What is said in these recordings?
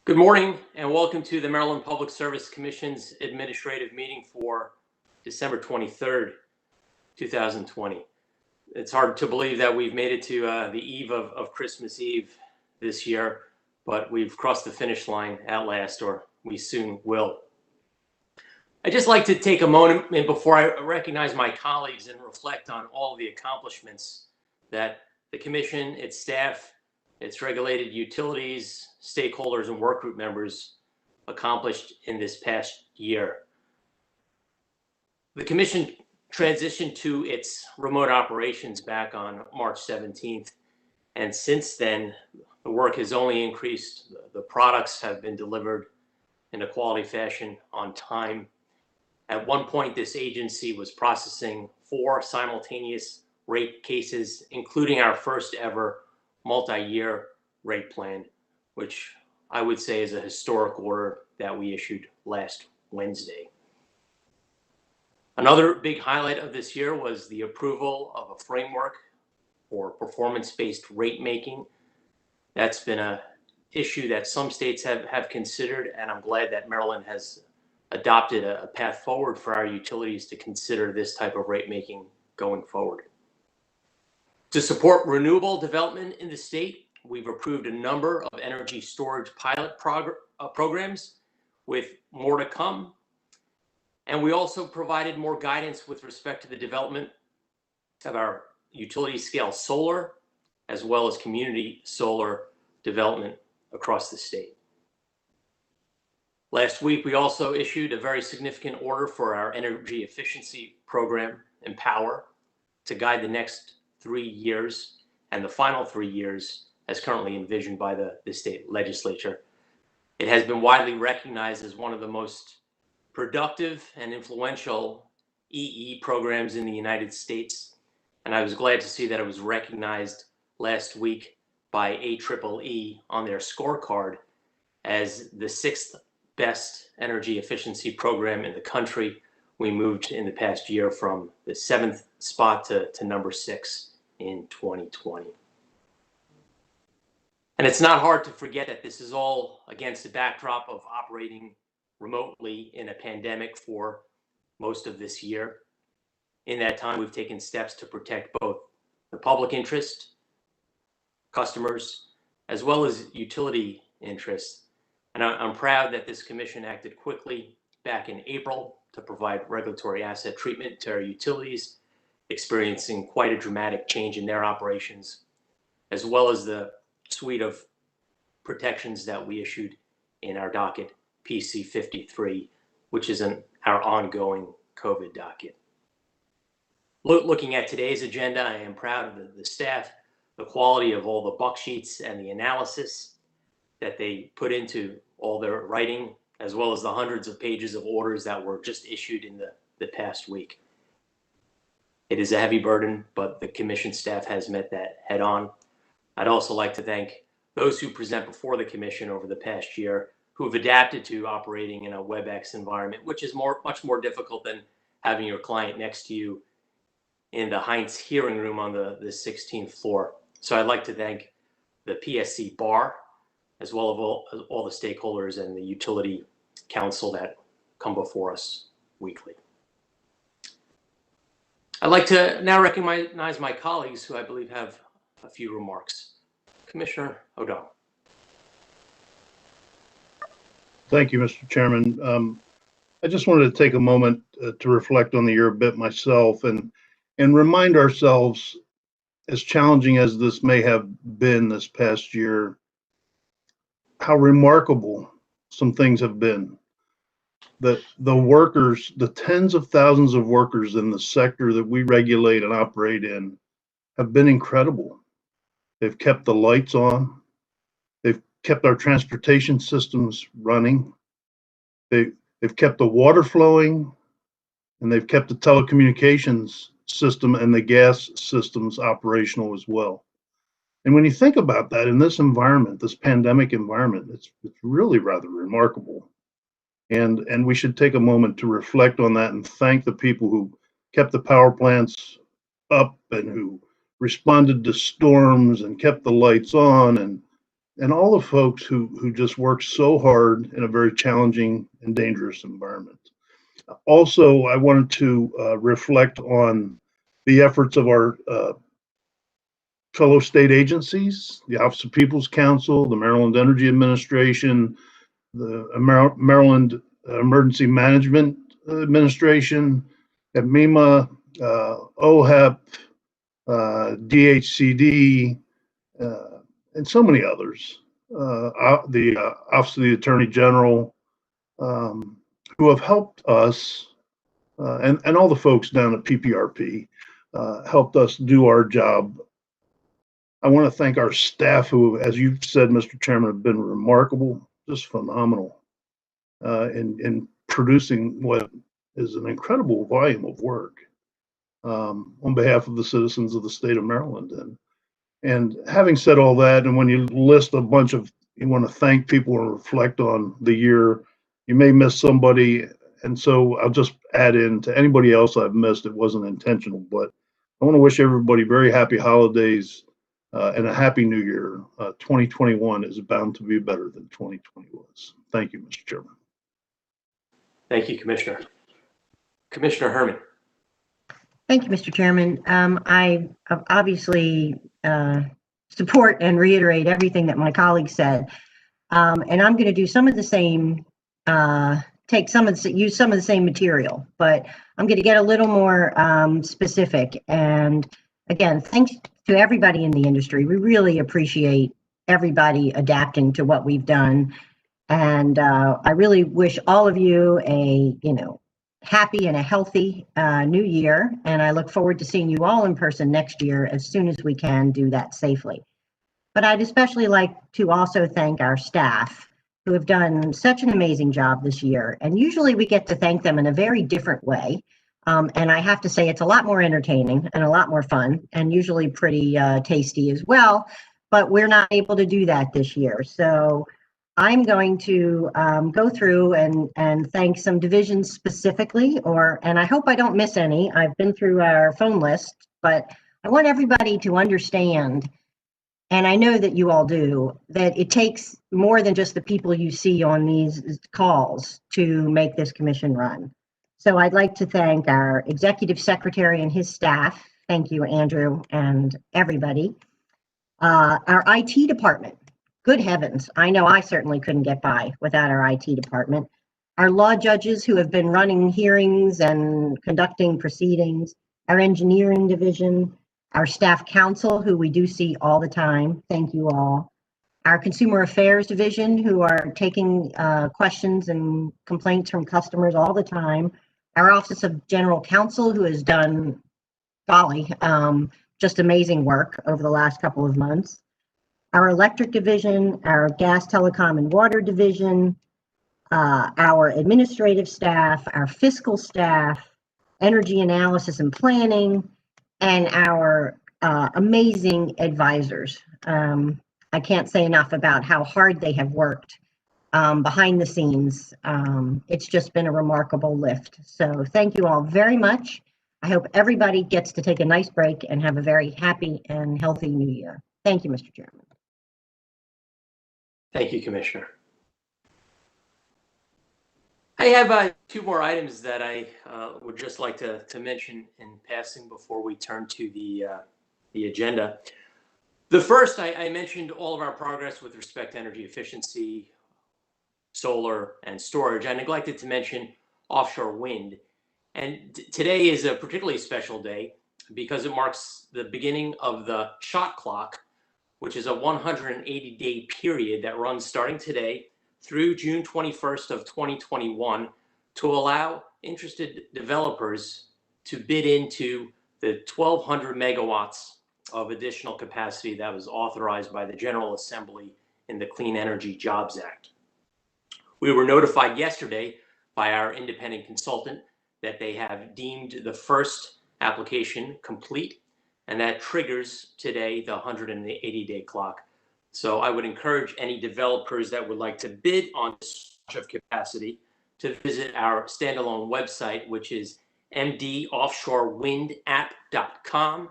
Good morning and welcome to the Maryland Public Service Commission's administrative meeting for December 23rd, 2020. It's hard to believe that we've made it to the eve of Christmas Eve this year, but we've crossed the finish line at last, or we soon will. I'd just like to take a moment before I recognize my colleagues and reflect on all the accomplishments that the Commission, its staff, its regulated utilities, stakeholders, and work group members accomplished in this past year. The Commission transitioned to its remote operations back on March 17th, and since then, the work has only increased. The products have been delivered in a quality fashion on time. At one point, this agency was processing 4 simultaneous rate cases, including our first ever multi-year rate plan, which I would say is a historic order that we issued last Wednesday. Another big highlight of this year was the approval of a framework for performance-based rate making. That's been an issue that some states have considered, and I'm glad that Maryland has adopted a path forward for our utilities to consider this type of rate making going forward. To support renewable development in the state, we've approved a number of energy storage pilot programs with more to come. And we also provided more guidance with respect to the development of our utility scale solar, as well as community solar development across the state. Last week, we also issued a very significant order for our energy efficiency program, Empower, to guide the next 3 years and the final 3 years as currently envisioned by the state legislature. It has been widely recognized as one of the most productive and influential EE programs in the United States. And I was glad to see that it was recognized last week by AEEE on their scorecard as the 6th best energy efficiency program in the country. We moved in the past year from the 7th spot to number 6 in 2020. And it's not hard to forget that this is all against the backdrop of operating remotely in a pandemic for most of this year. In that time, we've taken steps to protect both the public interest, customers, as well as utility interests. And I'm proud that this commission acted quickly back in April to provide regulatory asset treatment to our utilities, experiencing quite a dramatic change in their operations, as well as the suite of protections that we issued in our docket PC 53, which is our ongoing COVID docket. Looking at today's agenda, I am proud of the staff, the quality of all the buck sheets and the analysis that they put into all their writing, as well as the hundreds of pages of orders that were just issued in the past week. It is a heavy burden, but the commission staff has met that head on. I'd also like to thank those who present before the commission over the past year who have adapted to operating in a WebEx environment, which is much more difficult than having your client next to you in the Heinz hearing room on the 16th floor. So I'd like to thank the PSC bar, as well as all the stakeholders and the utility council that come before us weekly. I'd like to now recognize my colleagues who I believe have a few remarks. Commissioner O'Donnell. Thank you, Mr. Chairman. I just wanted to take a moment to reflect on the year a bit myself and remind ourselves, as challenging as this may have been this past year, how remarkable some things have been. The workers, the tens of thousands of workers in the sector that we regulate and operate in have been incredible. They've kept the lights on. They've kept our transportation systems running. They've kept the water flowing, and they've kept the telecommunications system and the gas systems operational as well. And when you think about that in this environment, this pandemic environment, it's really rather remarkable. And we should take a moment to reflect on that and thank the people who kept the power plants up and who responded to storms and kept the lights on and and all the folks who just work so hard in a very challenging and dangerous environment. Also, I wanted to reflect on the efforts of our fellow state agencies, the Office of People's Counsel, the Maryland Energy Administration, the Maryland Emergency Management Administration, MEMA, OHEP, DHCD, and so many others. The Office of the Attorney General, who have helped us, and all the folks down at PPRP, helped us do our job. I want to thank our staff who, as you said, Mr. Chairman, have been remarkable, just phenomenal in producing what is an incredible volume of work on behalf of the citizens of the state of Maryland. And having said all that, and when you list a bunch of, you want to thank people and reflect on the year, you may miss somebody. And so I'll just add in to anybody else I've missed. It wasn't intentional, but I want to wish everybody very happy holidays and a happy new year. 2021 is bound to be better than 2020 was. Thank you, Mr. Chairman. Thank you, Commissioner. Commissioner Herman. Thank you, Mr. Chairman. I obviously support and reiterate everything that my colleagues said. And I'm going to do some of the same, use some of the same material, but I'm going to get a little more specific. And again, thanks to everybody in the industry. We really appreciate everybody adapting to what we've done. And I really wish all of you a, happy and a healthy new year. And I look forward to seeing you all in person next year as soon as we can do that safely. But I'd especially like to also thank our staff who have done such an amazing job this year. And usually we get to thank them in a very different way. And I have to say it's a lot more entertaining and a lot more fun and usually pretty tasty as well. But we're not able to do that this year. So I'm going to go through and thank some divisions specifically, and I hope I don't miss any. I've been through our phone list, but I want everybody to understand, and I know that you all do, that it takes more than just the people you see on these calls to make this commission run. So I'd like to thank our executive secretary and his staff. Thank you, Andrew, and everybody. Our IT department. Good heavens, I know I certainly couldn't get by without our IT department. Our law judges who have been running hearings and conducting proceedings, our engineering division, our staff counsel who we do see all the time, thank you all. Our consumer affairs division who are taking questions and complaints from customers all the time. Our Office of General Counsel who has done, golly, just amazing work over the last couple of months. Our electric division, our gas, telecom, and water division, our administrative staff, our fiscal staff, energy analysis and planning, and our amazing advisors. I can't say enough about how hard they have worked behind the scenes. It's just been a remarkable lift. So thank you all very much. I hope everybody gets to take a nice break and have a very happy and healthy new year. Thank you, Mr. Chairman. Thank you, Commissioner. I have two more items that I would just like to mention in passing before we turn to the agenda. The first, I mentioned all of our progress with respect to energy efficiency, solar, and storage. I neglected to mention offshore wind. And today is a particularly special day because it marks the beginning of the shot clock, which is a 180-day period that runs starting today through June 21st of 2021 to allow interested developers to bid into the 1,200 megawatts of additional capacity that was authorized by the General Assembly in the Clean Energy Jobs Act. We were notified yesterday by our independent consultant that they have deemed the first application complete, and that triggers today the 180-day clock. So I would encourage any developers that would like to bid on this of capacity to visit our standalone website, which is mdoffshorewindapp.com,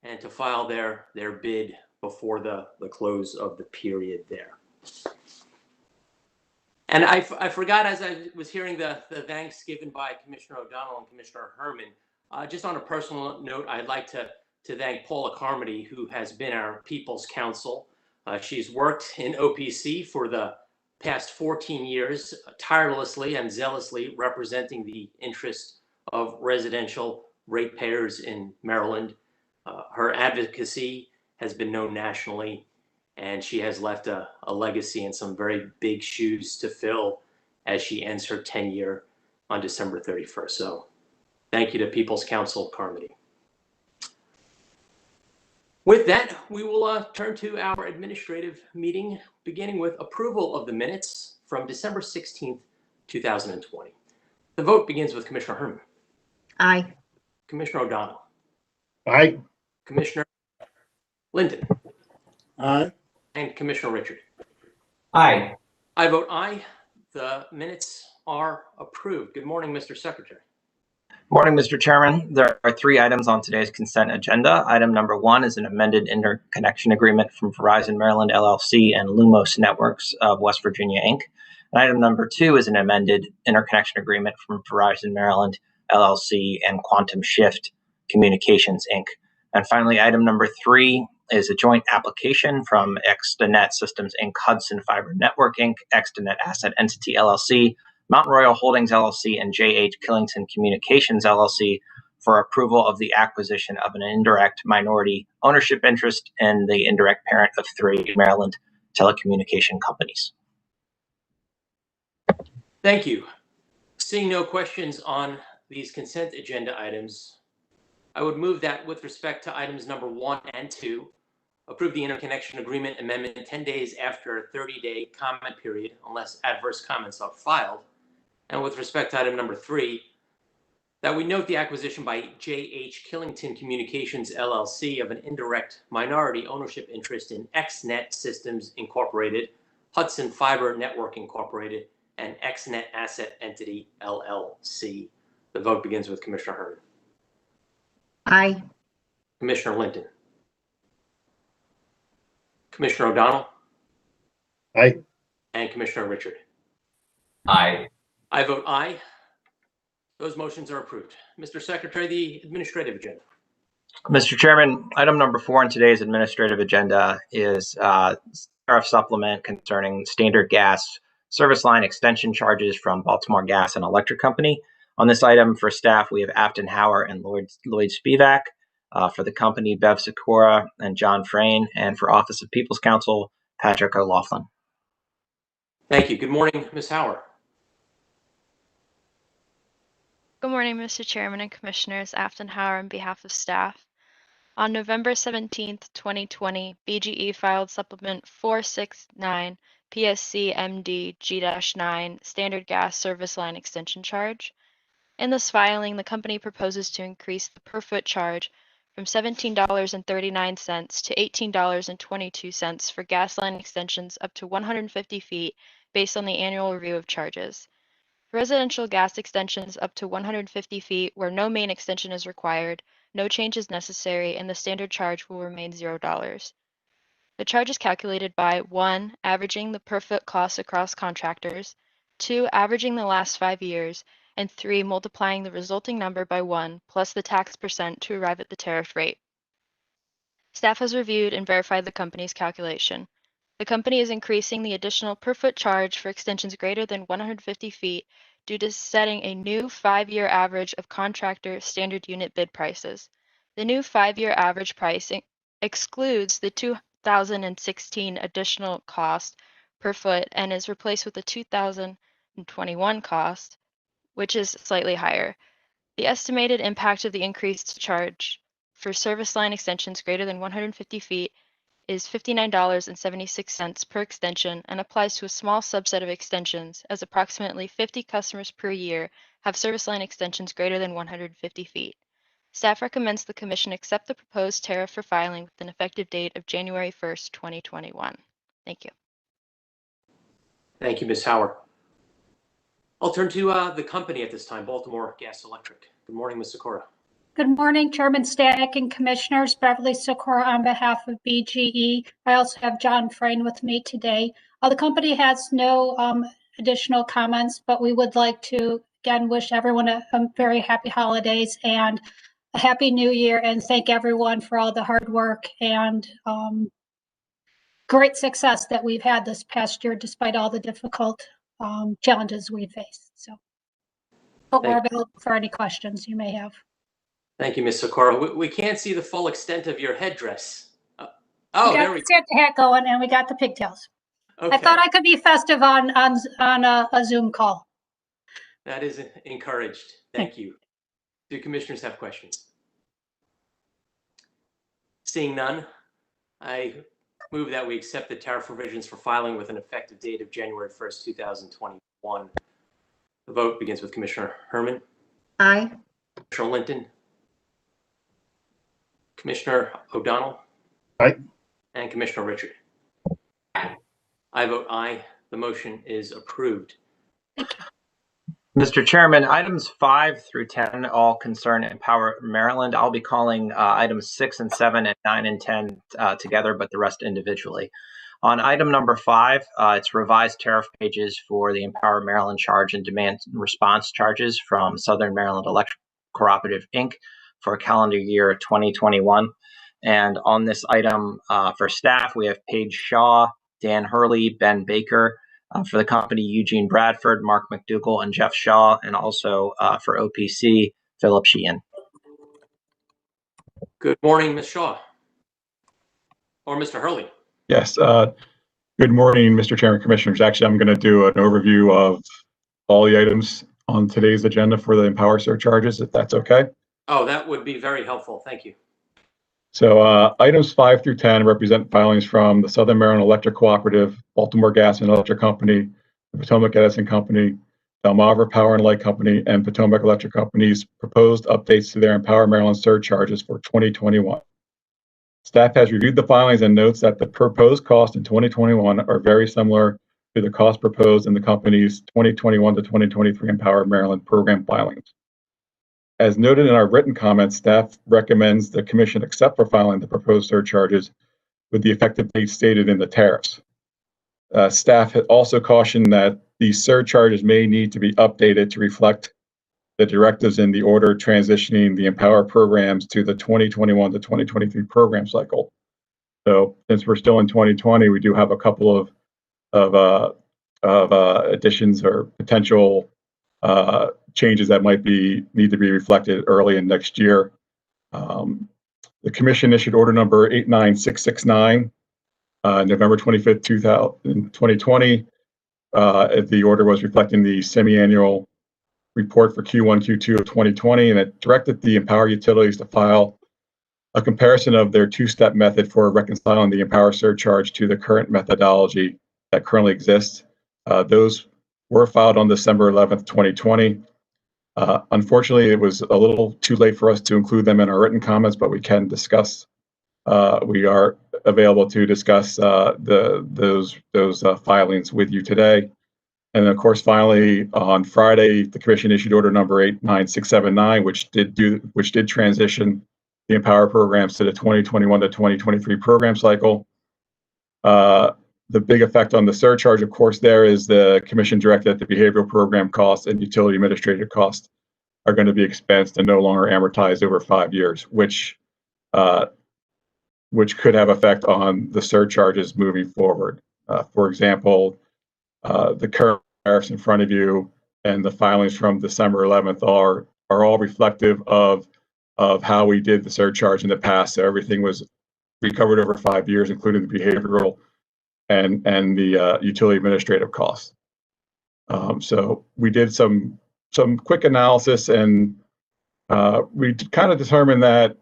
and to file their bid before the close of the period there. And I forgot, as I was hearing the thanks given by Commissioner O'Donnell and Commissioner Herman, just on a personal note, I'd like to thank Paula Carmody, who has been our People's Counsel. She's worked in OPC for the past 14 years, tirelessly and zealously representing the interests of residential ratepayers in Maryland. Her advocacy has been known nationally, and she has left a legacy and some very big shoes to fill as she ends her tenure on December 31st. So thank you to People's Counsel Carmody. With that, we will turn to our administrative meeting, beginning with approval of the minutes from December 16th, 2020. The vote begins with Commissioner Herman. Aye. Commissioner O'Donnell. Aye. Commissioner Linden. Aye. And Commissioner Richard. Aye. I vote aye. The minutes are approved. Good morning, Mr. Secretary. Morning, Mr. Chairman. There are 3 items on today's consent agenda. Item number 1 is an amended interconnection agreement from Verizon Maryland LLC and Lumos Networks of West Virginia, Inc. And item number 2 is an amended interconnection agreement from Verizon Maryland LLC and Quantum Shift Communications, Inc. And finally, item number 3 is a joint application from Extenet Systems Inc., Hudson Fiber Network Inc., Extenet Asset Entity LLC, Mountain Royal Holdings LLC, and J.H. Killington Communications LLC for approval of the acquisition of an indirect minority ownership interest in the indirect parent of 3 Maryland telecommunication companies. Thank you. Seeing no questions on these consent agenda items, I would move that with respect to items number 1 and 2, approve the interconnection agreement amendment 10 days after a 30-day comment period unless adverse comments are filed. And with respect to item number 3, that we note the acquisition by J.H. Killington Communications LLC of an indirect minority ownership interest in Extenet Systems Incorporated, Hudson Fiber Network Incorporated, and Extenet Asset Entity LLC. The vote begins with Commissioner Herman. Aye. Commissioner Linden. Commissioner O'Donnell. Aye. And Commissioner Richard. Aye. I vote aye. Those motions are approved. Mr. Secretary, the administrative agenda. Mr. Chairman, item number 4 on today's administrative agenda is tariff supplement concerning standard gas service line extension charges from Baltimore Gas and Electric Company. On this item for staff, we have Afton Hauer and Lloyd Spivak. For the company, Bev Sikora and John Frayne. And for Office of People's Counsel, Patrick O'Laughlin. Thank you. Good morning, Ms. Hauer. Good morning, Mr. Chairman and Commissioners. Afton Hauer on behalf of staff. On November 17, 2020, BGE filed Supplement 469 PSC MD G-9 Standard Gas Service Line Extension Charge. In this filing, the company proposes to increase the per foot charge from $17.39 to $18.22 for gas line extensions up to 150 feet based on the annual review of charges. For residential gas extensions up to 150 feet where no main extension is required, no change is necessary, and the standard charge will remain $0. The charge is calculated by 1. Averaging the per foot cost across contractors, 2. Averaging the last 5 years, and 3. Multiplying the resulting number by 1 plus the tax percent to arrive at the tariff rate. Staff has reviewed and verified the company's calculation. The company is increasing the additional per foot charge for extensions greater than 150 feet due to setting a new 5-year average of contractor standard unit bid prices. The new 5-year average price excludes the 2016 additional cost per foot and is replaced with the 2021 cost, which is slightly higher. The estimated impact of the increased charge for service line extensions greater than 150 feet is $59.76 per extension and applies to a small subset of extensions, as approximately 50 customers per year have service line extensions greater than 150 feet. Staff recommends the Commission accept the proposed tariff for filing with an effective date of January 1st, 2021. Thank you. Thank you, Ms. Hauer. I'll turn to the company at this time, Baltimore Gas Electric. Good morning, Ms. Sikora. Good morning, Chairman Stanek and Commissioners. Beverly Sikora on behalf of BGE. I also have John Frayne with me today. The company has no additional comments, but we would like to again wish everyone a very happy holidays and a happy new year, and thank everyone for all the hard work and great success that we've had this past year despite all the difficult challenges we faced. So, but we're available for any questions you may have. Thank you, Ms. Sikora. We can't see the full extent of your headdress. We got the Santa hat going and we got the pigtails. Okay. I thought I could be festive on a Zoom call. That is encouraged. Thank you. Do commissioners have questions? Seeing none, I move that we accept the tariff provisions for filing with an effective date of January 1st, 2021. The vote begins with Commissioner Herman. Aye. Commissioner Linton. Commissioner O'Donnell. Aye. And Commissioner Richard. I vote aye. The motion is approved. Mr. Chairman, items 5 through 10 all concern Empower Maryland. I'll be calling items 6 and 7 and 9 and 10 together, but the rest individually. On item number 5, it's revised tariff pages for the Empower Maryland charge and demand response charges from Southern Maryland Electric Cooperative, Inc. for calendar year 2021. And on this item for staff, we have Paige Shaw, Dan Hurley, Ben Baker. For the company, Eugene Bradford, Mark McDougall, and Jeff Shaw, and also for OPC, Philip Sheehan. Good morning, Ms. Shaw. Or Mr. Hurley. Yes. Good morning, Mr. Chairman, Commissioners. Actually, I'm going to do an overview of all the items on today's agenda for the Empower surcharges, if that's okay. Oh, that would be very helpful. Thank you. So items 5 through 10 represent filings from the Southern Maryland Electric Cooperative, Baltimore Gas and Electric Company, the Potomac Edison Company, Delmarva Power and Light Company, and Potomac Electric Company's proposed updates to their Empower Maryland surcharges for 2021. Staff has reviewed the filings and notes that the proposed costs in 2021 are very similar to the cost proposed in the company's 2021 to 2023 Empower Maryland program filings. As noted in our written comments, staff recommends the Commission accept for filing the proposed surcharges with the effective date stated in the tariffs. Staff had also cautioned that these surcharges may need to be updated to reflect the directives in the order transitioning the Empower programs to the 2021 to 2023 program cycle. So since we're still in 2020, we do have a couple of additions or potential changes that might need to be reflected early in next year. The Commission issued order number 89669, November 25th, 2020. The order was reflecting the semi-annual report for Q1, Q2 of 2020, and it directed the Empower utilities to file a comparison of their two-step method for reconciling the Empower surcharge to the current methodology that currently exists. Those were filed on December 11th, 2020. Unfortunately, it was a little too late for us to include them in our written comments, but we can discuss. We are available to discuss those filings with you today. And of course, finally, on Friday, the Commission issued order number 89679, which did transition the Empower programs to the 2021 to 2023 program cycle. The big effect on the surcharge, of course, there is the Commission directed that the behavioral program costs and utility administrative costs are going to be expensed and no longer amortized over 5 years, which could have effect on the surcharges moving forward. For example, the current tariffs in front of you and the filings from December 11th are all reflective of how we did the surcharge in the past. So everything was recovered over 5 years, including the behavioral and the utility administrative costs. So we did some quick analysis, and we kind of determined that,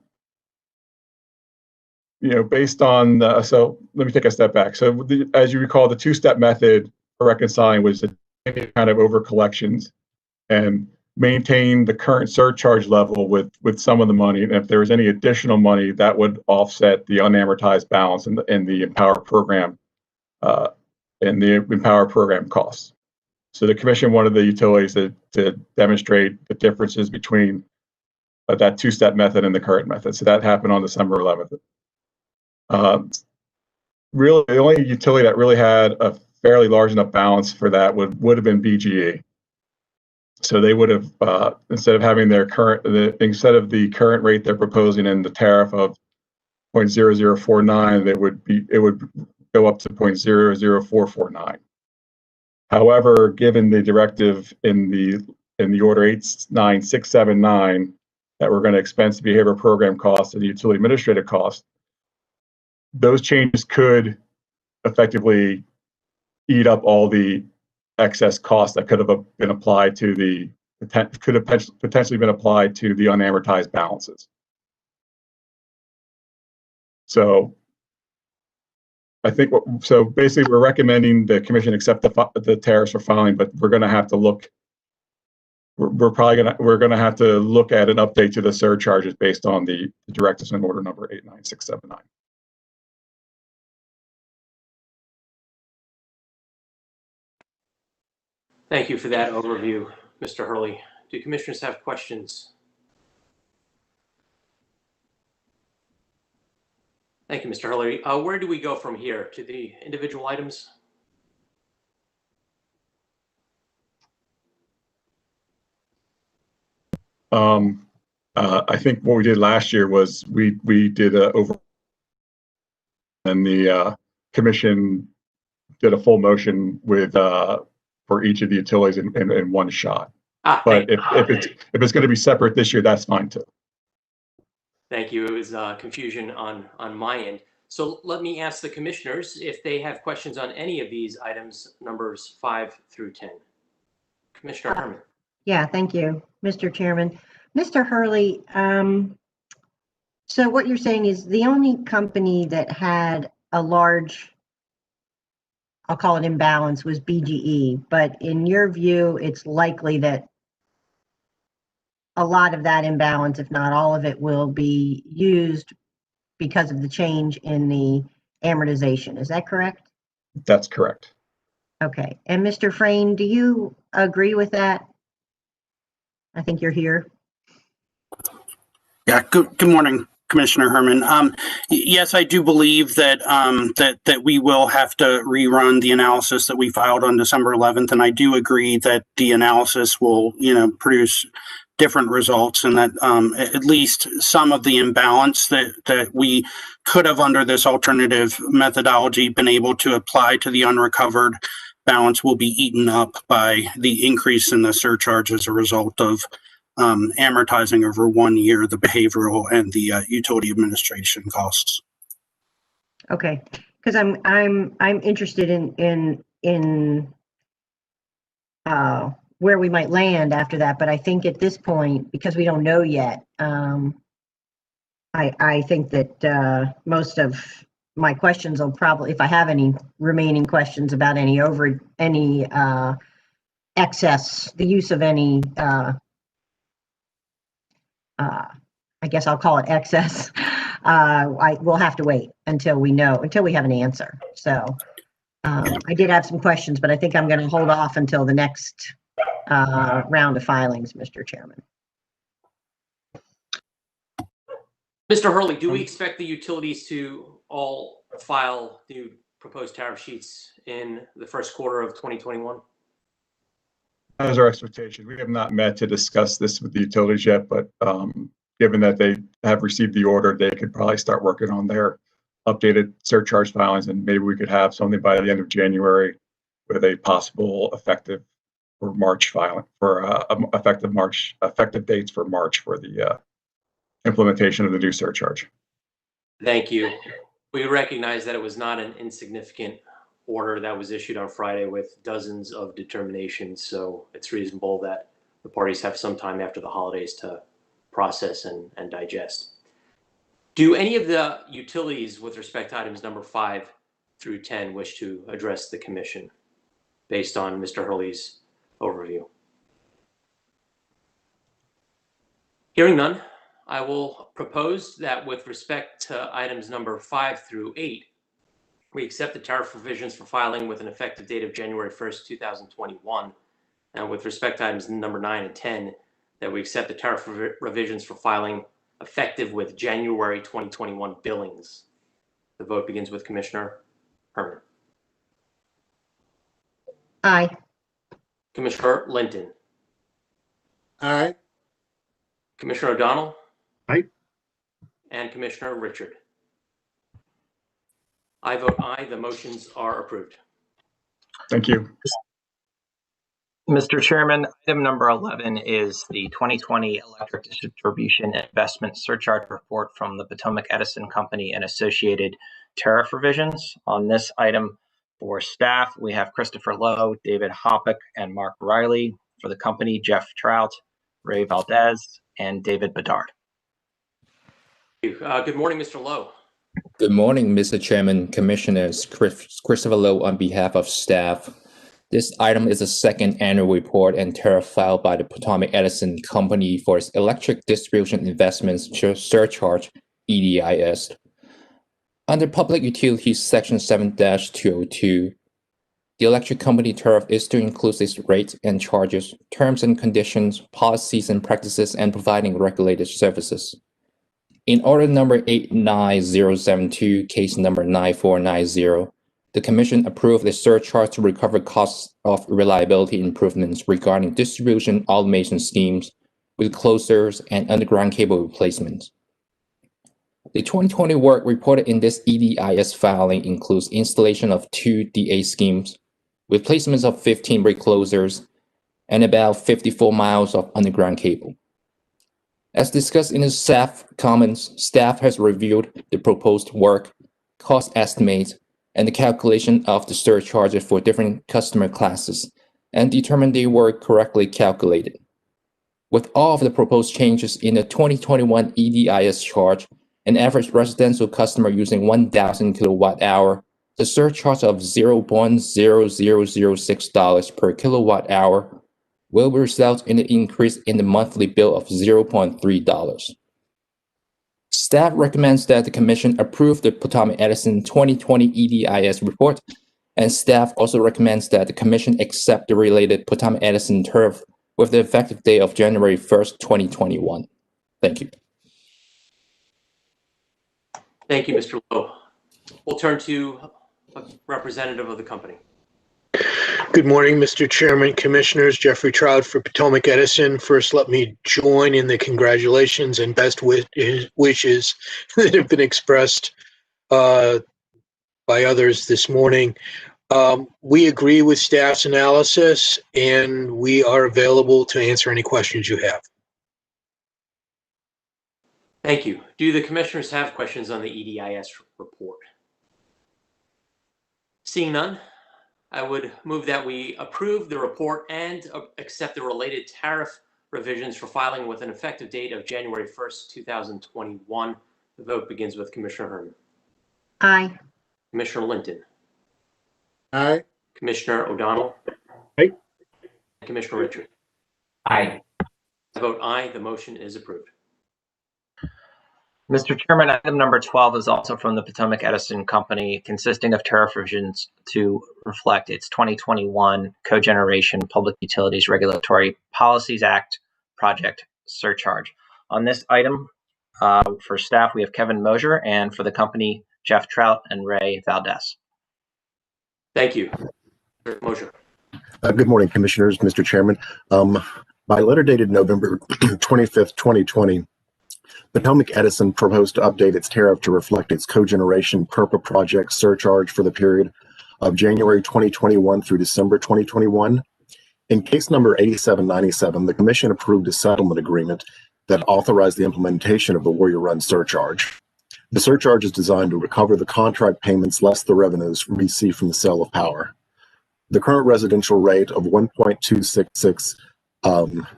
based on so let me take a step back. So as you recall, the two-step method for reconciling was to take kind of over collections and maintain the current surcharge level with some of the money, and if there was any additional money, that would offset the unamortized balance in the Empower program costs. So the Commission wanted the utilities to demonstrate the differences between that two-step method and the current method. So that happened on December 11th. Really, the only utility that really had a fairly large enough balance for that would have been BGE. So they would have, instead of having their instead of the current rate they're proposing in the tariff of 0.0049, it would go up to 0.00449. However, given the directive in the order 89679 that we're going to expense the behavior program costs and the utility administrative costs, those changes could effectively eat up all the excess costs that could have been applied to potentially been applied to the unamortized balances. So I think so basically we're recommending the commission accept the tariffs for filing, but we're going to have to look. We're going to have to look at an update to the surcharges based on the directives in order number 89679. Thank you for that overview, Mr. Hurley. Do commissioners have questions? Thank you, Mr. Hurley. Where do we go from here? To the individual items? I think what we did last year was we did and the commission did a full motion with for each of the utilities in one shot. But if it's going to be separate this year, that's fine too. Thank you. It was confusion on my end. So let me ask the commissioners if they have questions on any of these items, numbers 5 through 10. Commissioner Herman. Yeah, thank you, Mr. Chairman. Mr. Hurley, so what you're saying is the only company that had a large, I'll call it imbalance, was BGE, but in your view, it's likely that a lot of that imbalance, if not all of it, will be used because of the change in the amortization. Is that correct? That's correct. Okay. And Mr. Frayne, do you agree with that? I think you're here. Yeah. Good morning, Commissioner Herman. Yes, I do believe that that we will have to rerun the analysis that we filed on December 11th, and I do agree that the analysis will, produce different results, and that at least some of the imbalance that we could have under this alternative methodology been able to apply to the unrecovered balance will be eaten up by the increase in the surcharge as a result of amortizing over 1 year the behavioral and the utility administration costs. Okay, because I'm interested in where we might land after that, but I think at this point, because we don't know yet, I think that most of my questions will probably, if I have any remaining questions about any excess, the use of any I guess I'll call it excess. I will have to wait until we have an answer. So I did have some questions, but I think I'm going to hold off until the next round of filings, Mr. Chairman. Mr. Hurley, do we expect the utilities to all file new proposed tariff sheets in the first quarter of 2021? That is our expectation. We have not met to discuss this with the utilities yet, but given that they have received the order, they could probably start working on their updated surcharge filings, and maybe we could have something by the end of January with a possible effective for March filing for effective dates for March for the implementation of the new surcharge. Thank you. We recognize that it was not an insignificant order that was issued on Friday with dozens of determinations, so it's reasonable that the parties have some time after the holidays to process and digest. Do any of the utilities with respect to items number 5 through 10 wish to address the commission based on Mr. Hurley's overview? Hearing none, I will propose that with respect to items number 5 through 8, we accept the tariff provisions for filing with an effective date of January 1st, 2021. And with respect to items number 9 and 10, that we accept the tariff revisions for filing effective with January 2021 billings. The vote begins with Commissioner Herman. Aye. Commissioner Linton. Aye. Commissioner O'Donnell. Aye. And Commissioner Richard. I vote aye. The motions are approved. Thank you. Mr. Chairman, item number 11 is the 2020 Electric Distribution Investment Surcharge Report from the Potomac Edison Company and associated tariff revisions. On this item for staff, we have Christopher Lowe, David Hoppick, and Mark Riley. For the company, Jeff Trout, Ray Valdez, and David Bedard. Good morning, Mr. Lowe. Good morning, Mr. Chairman, Commissioners. Christopher Lowe on behalf of staff. This item is the second annual report and tariff filed by the Potomac Edison Company for its Electric Distribution Investments Surcharge, EDIS. Under Public Utilities Section 7-202, the electric company tariff is to include its rates and charges, terms and conditions, policies and practices, and providing regulated services. In order number 89072, case number 9490, the Commission approved the surcharge to recover costs of reliability improvements regarding distribution automation schemes with closers and underground cable replacements. The 2020 work reported in this EDIS filing includes installation of 2 DA schemes, replacements of 15 reclosers, and about 54 miles of underground cable. As discussed in the staff comments, staff has reviewed the proposed work, cost estimates, and the calculation of the surcharges for different customer classes, and determined they were correctly calculated. With all of the proposed changes in the 2021 EDIS charge, an average residential customer using 1,000 kilowatt hour, the surcharge of $0.0006 per kilowatt hour will result in an increase in the monthly bill of $0.3. Staff recommends that the Commission approve the Potomac Edison 2020 EDIS report, and staff also recommends that the Commission accept the related Potomac Edison tariff with the effective date of January 1st, 2021. Thank you. Thank you, Mr. Lowe. We'll turn to a representative of the company. Good morning, Mr. Chairman, Commissioners. Jeffrey Trout for Potomac Edison. First, let me join in the congratulations and best wishes that have been expressed by others this morning. We agree with staff's analysis, and we are available to answer any questions you have. Thank you. Do the commissioners have questions on the EDIS report? Seeing none, I would move that we approve the report and accept the related tariff revisions for filing with an effective date of January 1st, 2021. The vote begins with Commissioner Herman. Aye. Commissioner Linton. Aye. Commissioner O'Donnell. Aye. Commissioner Richard. Aye. I vote aye. The motion is approved. Mr. Chairman, item number 12 is also from the Potomac Edison Company, consisting of tariff revisions to reflect its 2021 Cogeneration Public Utilities Regulatory Policies Act project surcharge. On this item, for staff, we have Kevin Mosier, and for the company, Jeff Trout and Ray Valdez. Thank you. Mr. Mosier. Good morning, Commissioners, Mr. Chairman. By letter dated November 25th, 2020, Potomac Edison proposed to update its tariff to reflect its cogeneration PURPA project surcharge for the period of January 2021 through December 2021. In case number 8797, the Commission approved a settlement agreement that authorized the implementation of the Warrior Run surcharge. The surcharge is designed to recover the contract payments less the revenues received from the sale of power. The current residential rate of 1.266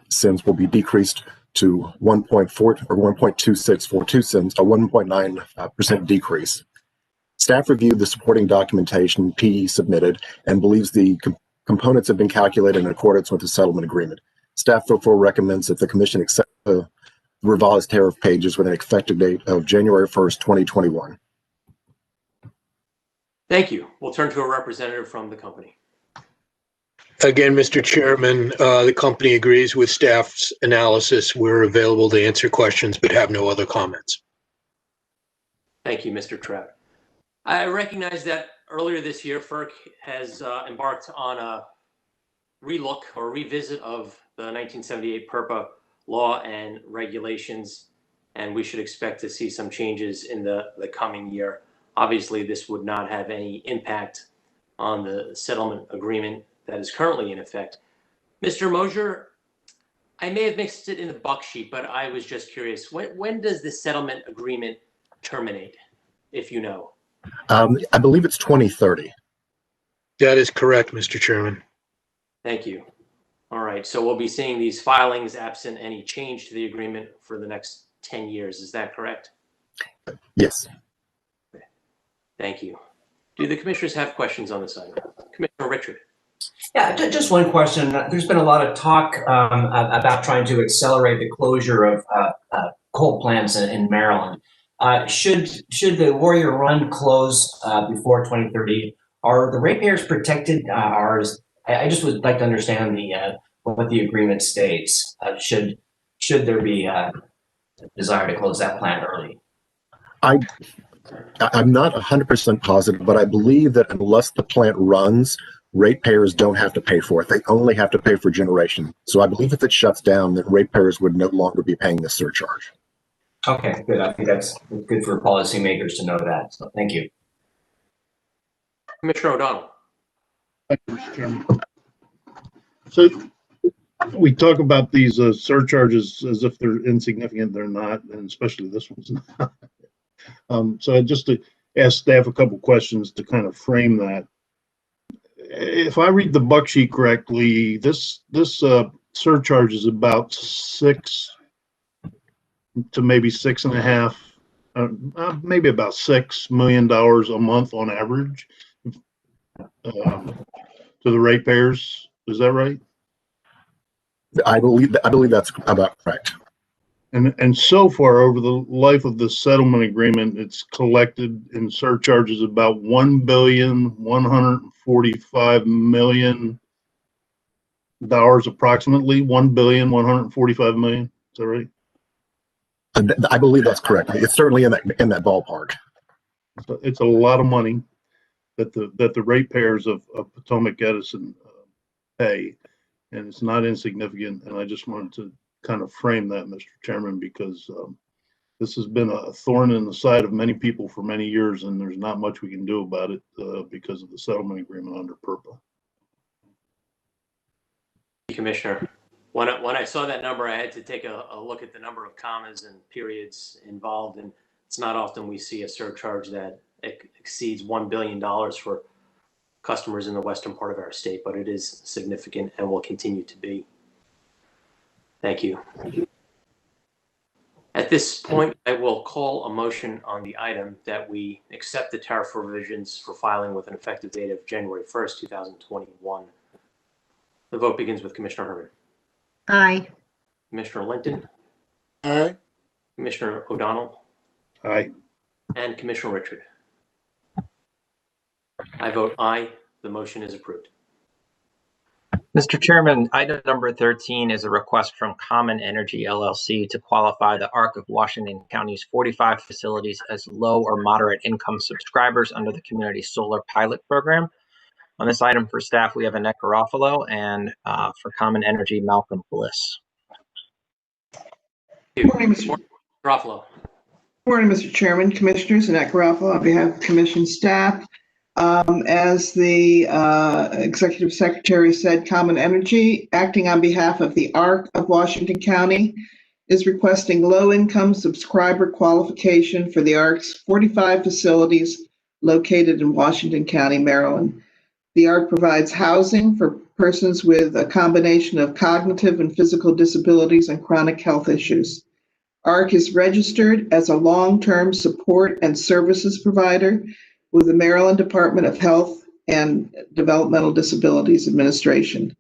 cents will be decreased to 1.2642 cents, a 1.9% decrease. Staff reviewed the supporting documentation PE submitted and believes the components have been calculated in accordance with the settlement agreement. Staff therefore recommends that the Commission accept the revised tariff pages with an effective date of January 1st, 2021. Thank you. We'll turn to a representative from the company. Again, Mr. Chairman, the company agrees with staff's analysis. We're available to answer questions, but have no other comments. Thank you, Mr. Trout. I recognize that earlier this year, FERC has embarked on a relook or revisit of the 1978 PURPA law and regulations, and we should expect to see some changes in the coming year. Obviously, this would not have any impact on the settlement agreement that is currently in effect. Mr. Mosier, I may have mixed it in the buck sheet, but I was just curious. When does the settlement agreement terminate, if you know? I believe it's 2030. That is correct, Mr. Chairman. Thank you. All right, so we'll be seeing these filings absent any change to the agreement for the next 10 years. Is that correct? Yes. Thank you. Do the commissioners have questions on this item? Commissioner Richard. Yeah, just one question. There's been a lot of talk about trying to accelerate the closure of coal plants in Maryland. Should the Warrior Run close before 2030? Are the ratepayers protected? I just would like to understand what the agreement states. Should there be a desire to close that plant early? I'm not 100% positive, but I believe that unless the plant runs, ratepayers don't have to pay for it. They only have to pay for generation. So I believe if it shuts down, that ratepayers would no longer be paying this surcharge. Okay, good. I think that's good for policymakers to know that. So thank you. Commissioner O'Donnell. Thank you, Mr. Chairman. So we talk about these surcharges as if they're insignificant. They're not, and especially this one's not. So just to ask staff a couple questions to kind of frame that. If I read the buck sheet correctly, this surcharge is about $6 to maybe $6.5, maybe about $6 million a month on average to the ratepayers. Is that right? I believe that's about correct. And so far over the life of the settlement agreement, it's collected in surcharges about $1,145,000,000 approximately. $1,145,000,000. Is that right? I believe that's correct. It's certainly in that ballpark. So it's a lot of money that the ratepayers of Potomac Edison pay, and it's not insignificant. And I just wanted to kind of frame that, Mr. Chairman, because this has been a thorn in the side of many people for many years, and there's not much we can do about it because of the settlement agreement under PURPA. Commissioner, when I saw that number, I had to take a look at the number of commas and periods involved, and it's not often we see a surcharge that exceeds $1 billion for customers in the western part of our state, but it is significant and will continue to be. Thank you. At this point, I will call a motion on the item that we accept the tariff revisions for filing with an effective date of January 1st, 2021. The vote begins with Commissioner Herman. Aye. Commissioner Linton. Aye. Commissioner O'Donnell. Aye. And Commissioner Richard. I vote aye. The motion is approved. Mr. Chairman, item number 13 is a request from Common Energy LLC to qualify the ARC of Washington County's 45 facilities as low or moderate income subscribers under the Community Solar Pilot Program. On this item for staff, we have Annette Garofalo, and for Common Energy, Malcolm Bliss. Good morning, Mr. Garofalo. Good morning, Mr. Chairman, Commissioners. Annette Garofalo on behalf of Commission staff. As the Executive Secretary said, Common Energy, acting on behalf of the ARC of Washington County, is requesting low-income subscriber qualification for the ARC's 45 facilities located in Washington County, Maryland. The ARC provides housing for persons with a combination of cognitive and physical disabilities and chronic health issues. ARC is registered as a long-term support and services provider with the Maryland Department of Health and Developmental Disabilities Administration.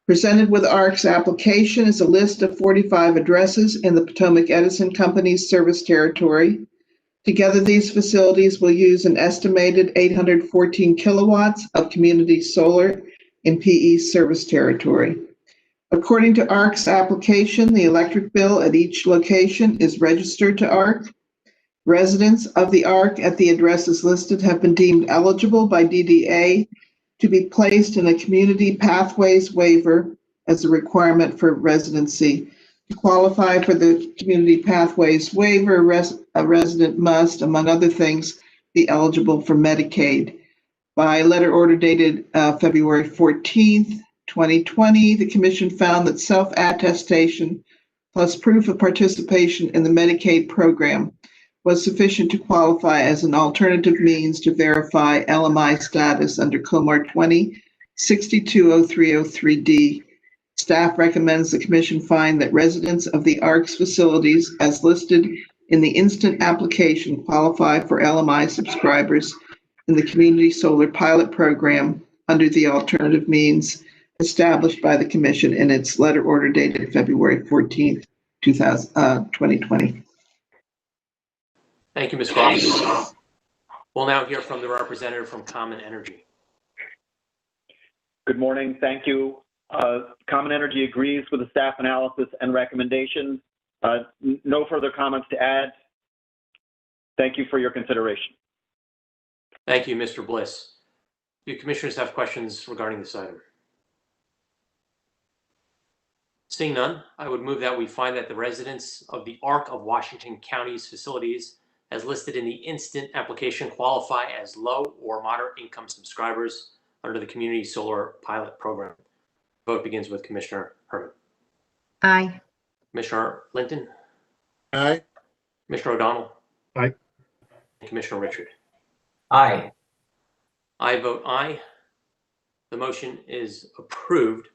Presented with ARC's application is a list of 45 addresses in the Potomac Edison Company's service territory. Together, these facilities will use an estimated 814 kilowatts of community solar in PE's service territory. According to ARC's application, the electric bill at each location is registered to ARC. Residents of the ARC at the addresses listed have been deemed eligible by DDA to be placed in a community pathways waiver as a requirement for residency. To qualify for the community pathways waiver, a resident must, among other things, be eligible for Medicaid. By letter order dated February 14th, 2020, the Commission found that self-attestation plus proof of participation in the Medicaid program was sufficient to qualify as an alternative means to verify LMI status under COMAR 20-620303D. Staff recommends the Commission find that residents of the ARC's facilities as listed in the instant application qualify for LMI subscribers in the Community Solar Pilot Program under the alternative means established by the Commission in its letter order dated February 14th, 2020. Thank you, Ms. Groff. We'll now hear from the representative from Common Energy. Good morning. Thank you. Common Energy agrees with the staff analysis and recommendations. No further comments to add. Thank you for your consideration. Thank you, Mr. Bliss. Do commissioners have questions regarding this item? Seeing none, I would move that we find that the residents of the ARC of Washington County's facilities as listed in the instant application qualify as low or moderate income subscribers under the Community Solar Pilot Program. Vote begins with Commissioner Herman. Aye. Commissioner Linton. Aye. Commissioner O'Donnell. Aye. And Commissioner Richard. Aye. I vote aye. The motion is approved.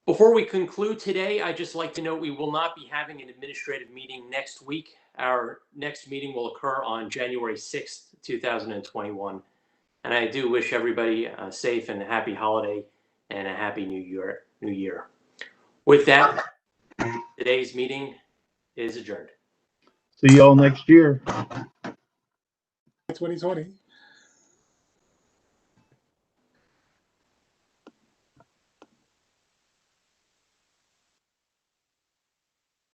Before we conclude today, I'd just like to note we will not be having an administrative meeting next week. Our next meeting will occur on January 6th, 2021. And I do wish everybody a safe and happy holiday and a happy new year. With that, today's meeting is adjourned. See you all next year. 2020.